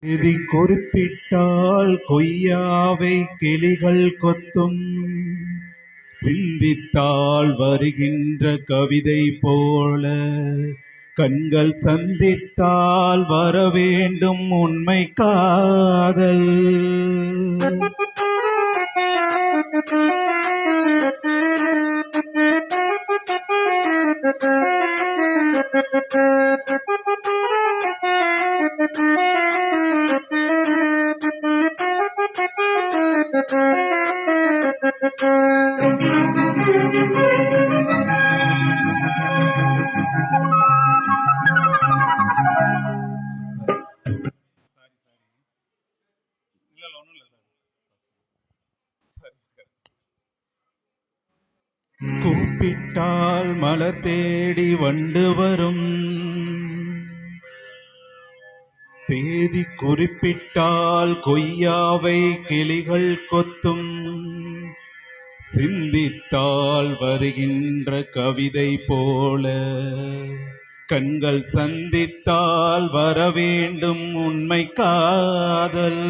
தேதி குறிப்பிட்டால் கொய்யாவை கிளிகள் கொத்தும், சிந்தித்தால் வருகின்ற கவிதை போல கண்கள் சந்தித்தால் வரவேண்டும் உண்மை காதல். கூப்பிட்டால் மலர் தேடி வண்டு வரும், தேதி குறிப்பிட்டால் கொய்யாவை கிளிகள் கொத்தும், சிந்தித்தால் வருகின்ற கவிதை போல கண்கள் சந்தித்தால் வரவேண்டும் உண்மை காதல்.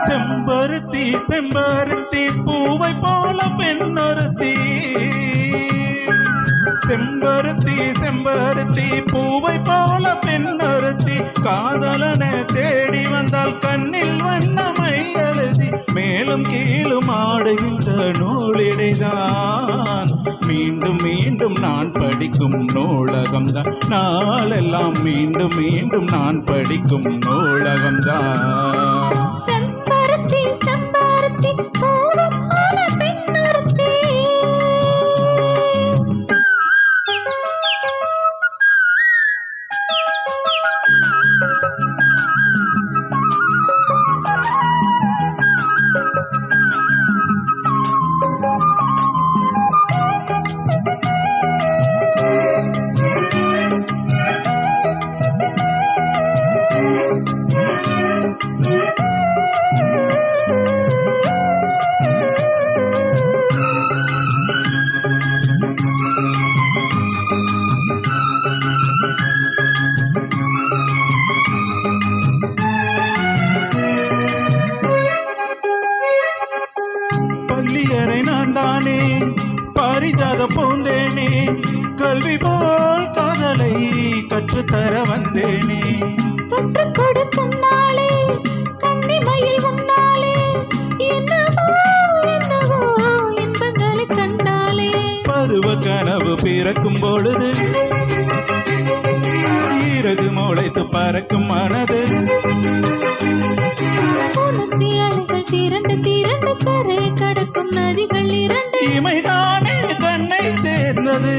செம்பருத்தி செம்பருத்தி பூவை போல பெண்ணொருத்தி, செம்பருத்தி செம்பருத்தி பூவை போல பெண்ணொருத்தி, காதலனை தேடி வந்தால் கண்ணில் வண்ணமை எழுதி மேலும் கீழும் ஆடுகின்ற நூலிடைதான் மீண்டும் மீண்டும் நான் படிக்கும் நூலகம்தான், நாளெல்லாம் மீண்டும் மீண்டும் நான் படிக்கும் நூலகம்தான். செம்பருத்தி செம்பருத்தி பூவை போல பெண்ணொருத்தி. பள்ளியறை நான் தானே பாரிஜாத பூந்தேனே, கல்வி போல் காதலை கற்றுத்தர வந்தேனே. கற்றுக் கொடுக்கும் நாளே கன்னிமயில் உன்னாலே, என்னவோ என்னவோ இன்பங்களை கண்டாலே. பருவ கனவு பிறக்கும் பொழுது ஈரகு முளைத்து பறக்கும் மனது, உணர்ச்சி அலைகள் திரண்டு திரண்டு கரை கடக்கும் நதிகள் இரண்டு. இமைதானே கண்ணை சேர்ந்தது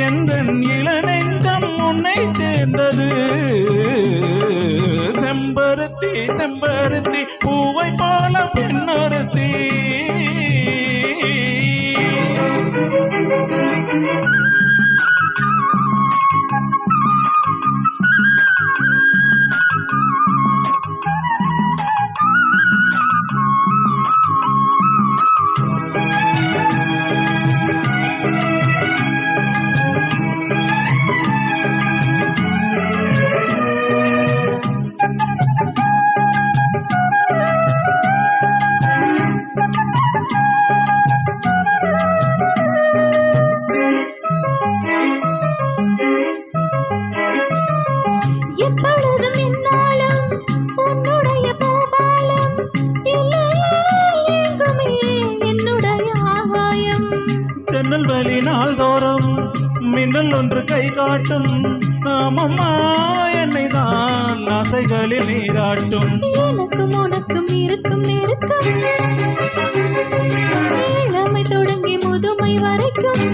எந்த இளநெஞ்சம் உன்னை சேர்ந்தது. செம்பருத்தி செம்பருத்தி பூவை போல பெண்ணொருத்தி. எப்பொழுதும் என்னாலும் உன்னுடைய பூபாலம், எங்குமே என்னுடைய ஆகாயம். ஜன்னல் வழி நாள்தோறும் மின்னல் ஒன்று கை காட்டும், ஆமம்மா என்னை தான் ஆசைகளில் நீராட்டும். எனக்கும் உனக்கும் இருக்கும் நெருக்கம், இளமை தொடங்கி முதுமை வரைக்கும்.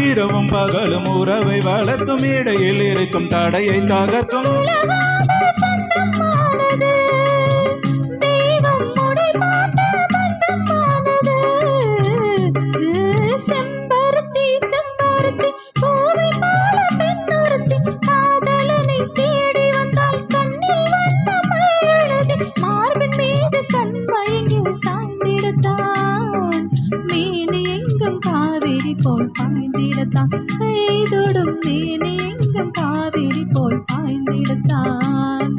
இரவும் பகலும் உறவை வளர்க்கும், இடையில் இருக்கும் தடையை தகர்க்கும். சொந்தமானது தெய்வம் முடி போல் பாய்ந்திடத்தான் கைதொடும் தேனி எங்கும் காவிரி போல் பாய்ந்திடத்தான்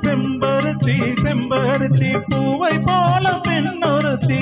செம்பருத்தி செம்பருத்தி பூவை போல பெண்ணொருத்தி